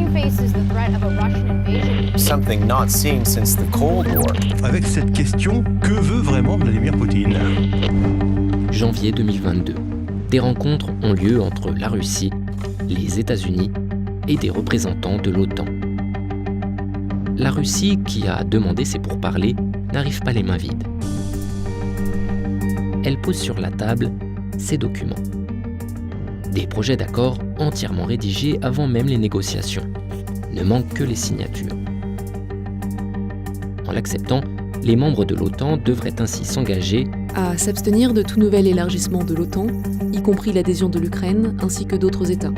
Ukraine faces the threat of a Russian invasion. Something not seen since the Cold War. Avec cette question, que veut vraiment Vladimir Poutine ? Janvier 2022. Des rencontres ont lieu entre la Russie, les États-Unis et des représentants de l'OTAN. La Russie, qui a demandé ces pourparlers, n'arrive pas les mains vides. Elle pose sur la table ces documents. Des projets d'accord entièrement rédigés avant même les négociations. Ne manquent que les signatures. En l'acceptant, les membres de l'OTAN devraient ainsi s'engager à s'abstenir de tout nouvel élargissement de l'OTAN, y compris l'adhésion de l'Ukraine ainsi que d'autres États.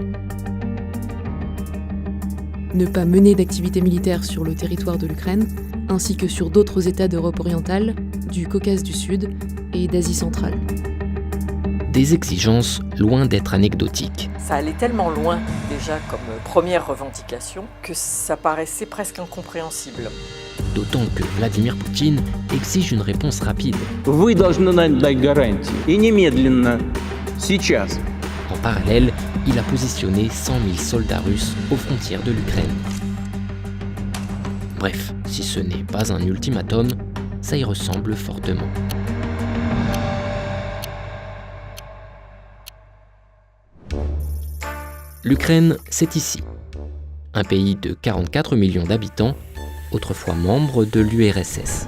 Ne pas mener d'activités militaires sur le territoire de l'Ukraine, ainsi que sur d'autres États d'Europe orientale, du Caucase du Sud et d'Asie centrale. Des exigences loin d'être anecdotiques. Ça allait tellement loin déjà comme première revendication que ça paraissait presque incompréhensible. D'autant que Vladimir Poutine exige une réponse rapide. Вы должны нам дать гарантии. И немедленно. Сейчас. En parallèle, il a positionné 100 000 soldats russes aux frontières de l'Ukraine. Bref, si ce n'est pas un ultimatum, ça y ressemble fortement. L'Ukraine, c'est ici. Un pays de 44 millions d'habitants, autrefois membre de l'URSS,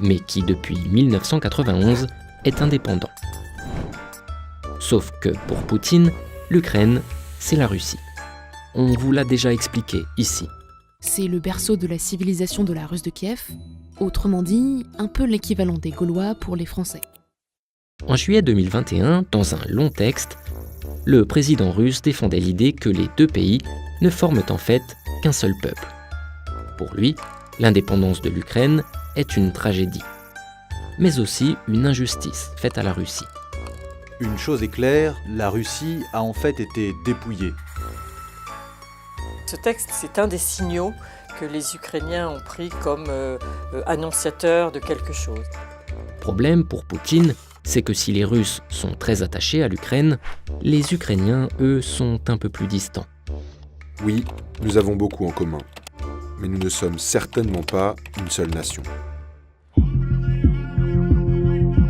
mais qui depuis 1991 est indépendant. Sauf que pour Poutine, l'Ukraine, c'est la Russie. On vous l'a déjà expliqué ici. C'est le berceau de la civilisation de la Russe de Kiev, autrement dit, un peu l'équivalent des Gaulois pour les Français. En juillet 2021, dans un long texte, le président russe défendait l'idée que les deux pays ne forment en fait qu'un seul peuple. Pour lui, l'indépendance de l'Ukraine est une tragédie, mais aussi une injustice faite à la Russie. Une chose est claire, la Russie a en fait été dépouillée. Ce texte, c'est un des signaux que les Ukrainiens ont pris comme annonciateur de quelque chose. Problème pour Poutine, c'est que si les Russes sont très attachés à l'Ukraine, les Ukrainiens, eux, sont un peu plus distants. Oui, nous avons beaucoup en commun, mais nous ne sommes certainement pas une seule nation.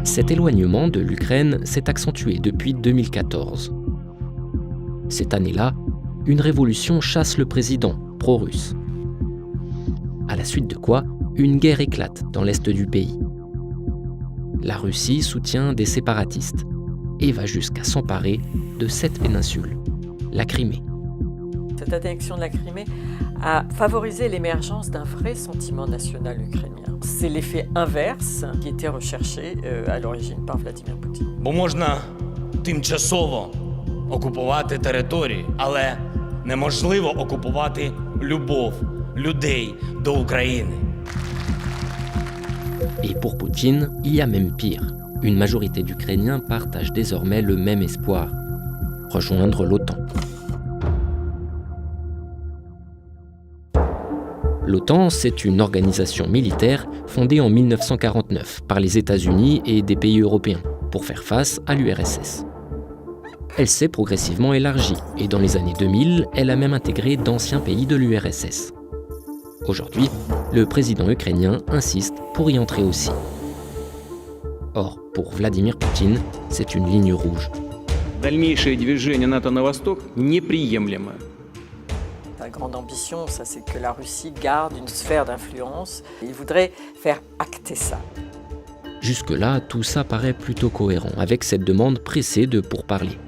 Cet éloignement de l'Ukraine s'est accentué depuis 2014. Cette année-là, une révolution chasse le président pro-russe. À la suite de quoi, une guerre éclate dans l'est du pays. La Russie soutient des séparatistes et va jusqu'à s'emparer de cette péninsule, la Crimée. Cette annexion de la Crimée a favorisé l'émergence d'un vrai sentiment national ukrainien. C'est l'effet inverse qui était recherché à l'origine par Vladimir Poutine. Бо можна тимчасово окупувати території, але неможливо окупувати любов людей до України. Et pour Poutine, il y a même pire. Une majorité d'Ukrainiens partagent désormais le même espoir, rejoindre l'OTAN. L'OTAN, c'est une organisation militaire fondée en 1949 par les États-Unis et des pays européens pour faire face à l'URSS. Elle s'est progressivement élargie et dans les années 2000, elle a même intégré d'anciens pays de l'URSS. Aujourd'hui, le président ukrainien insiste pour y entrer aussi. Or, pour Vladimir Poutine, c'est une ligne rouge. Дальнейшее движение НАТО на восток неприемлемо. Sa grande ambition, ça, c'est que la Russie garde une sphère d'influence. Il voudrait faire acter ça. Jusque-là, tout ça paraît plutôt cohérent avec cette demande pressée de pourparlers.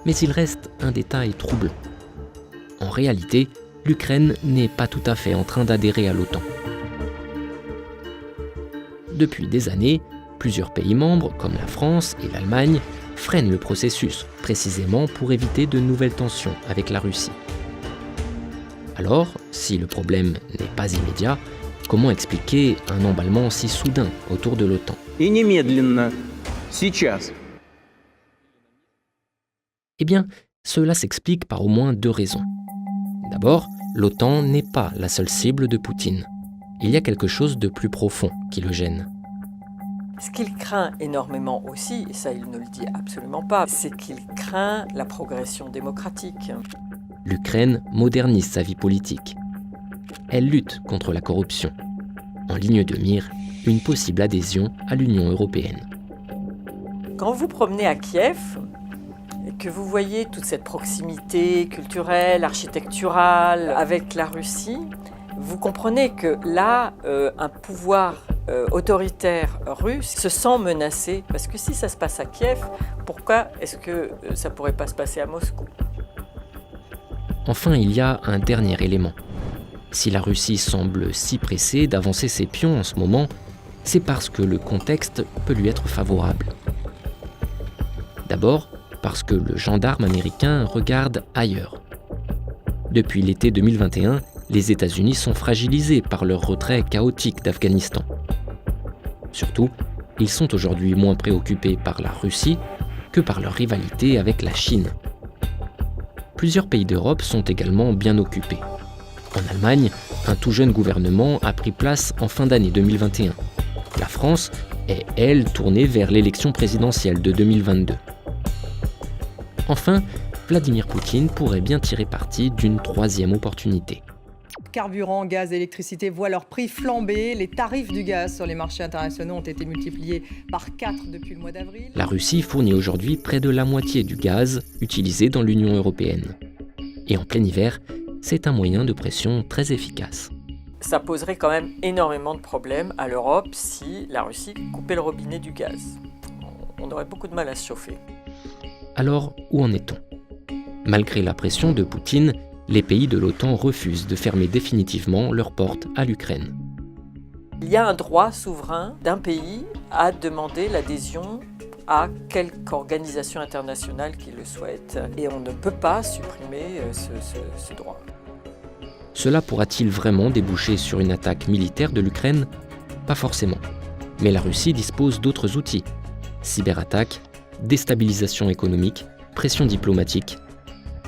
Mais il reste un détail troublant. En réalité, l'Ukraine n'est pas tout à fait en train d'adhérer à l'OTAN. Depuis des années, plusieurs pays membres, comme la France et l'Allemagne, freinent le processus, précisément pour éviter de nouvelles tensions avec la Russie. Alors, si le problème n'est pas immédiat, comment expliquer un emballement si soudain autour de l'OTAN ? И немедленно. Сейчас. Eh bien, cela s'explique par au moins deux raisons. D'abord, l'OTAN n'est pas la seule cible de Poutine. Il y a quelque chose de plus profond qui le gêne. Ce qu'il craint énormément aussi, et ça il ne le dit absolument pas, c'est qu'il craint la progression démocratique. l'Ukraine modernise sa vie politique. Elle lutte contre la corruption. En ligne de mire, une possible adhésion à l'Union européenne. Quand vous promenez à Kiev, et que vous voyez toute cette proximité culturelle, architecturale avec la Russie, vous comprenez que là, un pouvoir autoritaire russe se sent menacé. Parce que si ça se passe à Kiev, pourquoi est-ce que ça ne pourrait pas se passer à Moscou ? Enfin, il y a un dernier élément. Si la Russie semble si pressée d'avancer ses pions en ce moment, c'est parce que le contexte peut lui être favorable. D'abord, parce que le gendarme américain regarde ailleurs. Depuis l'été 2021, les États-Unis sont fragilisés par leur retrait chaotique d'Afghanistan. Surtout, ils sont aujourd'hui moins préoccupés par la Russie que par leur rivalité avec la Chine. Plusieurs pays d'Europe sont également bien occupés. En Allemagne, un tout jeune gouvernement a pris place en fin d'année 2021. La France est, elle, tournée vers l'élection présidentielle de 2022. Enfin, Vladimir Poutine pourrait bien tirer parti d'une troisième opportunité. Carburant, gaz, électricité voient leur prix flamber. Les tarifs du gaz sur les marchés internationaux ont été multipliés par 4 depuis le mois d'avril. La Russie fournit aujourd'hui près de la moitié du gaz utilisé dans l'Union européenne. Et en plein hiver, c'est un moyen de pression très efficace. Ça poserait quand même énormément de problèmes à l'Europe si la Russie coupait le robinet du gaz. On aurait beaucoup de mal à se chauffer. Alors, où en est-on ? Malgré la pression de Poutine, les pays de l'OTAN refusent de fermer définitivement leurs portes à l'Ukraine. Il y a un droit souverain d'un pays à demander l'adhésion à quelque organisation internationale qui le souhaite, et on ne peut pas supprimer ce droit. Cela pourra-t-il vraiment déboucher sur une attaque militaire de l'Ukraine ? Pas forcément. Mais la Russie dispose d'autres outils. Cyberattaques, déstabilisation économique, pression diplomatique.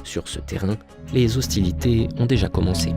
Sur ce terrain, les hostilités ont déjà commencé.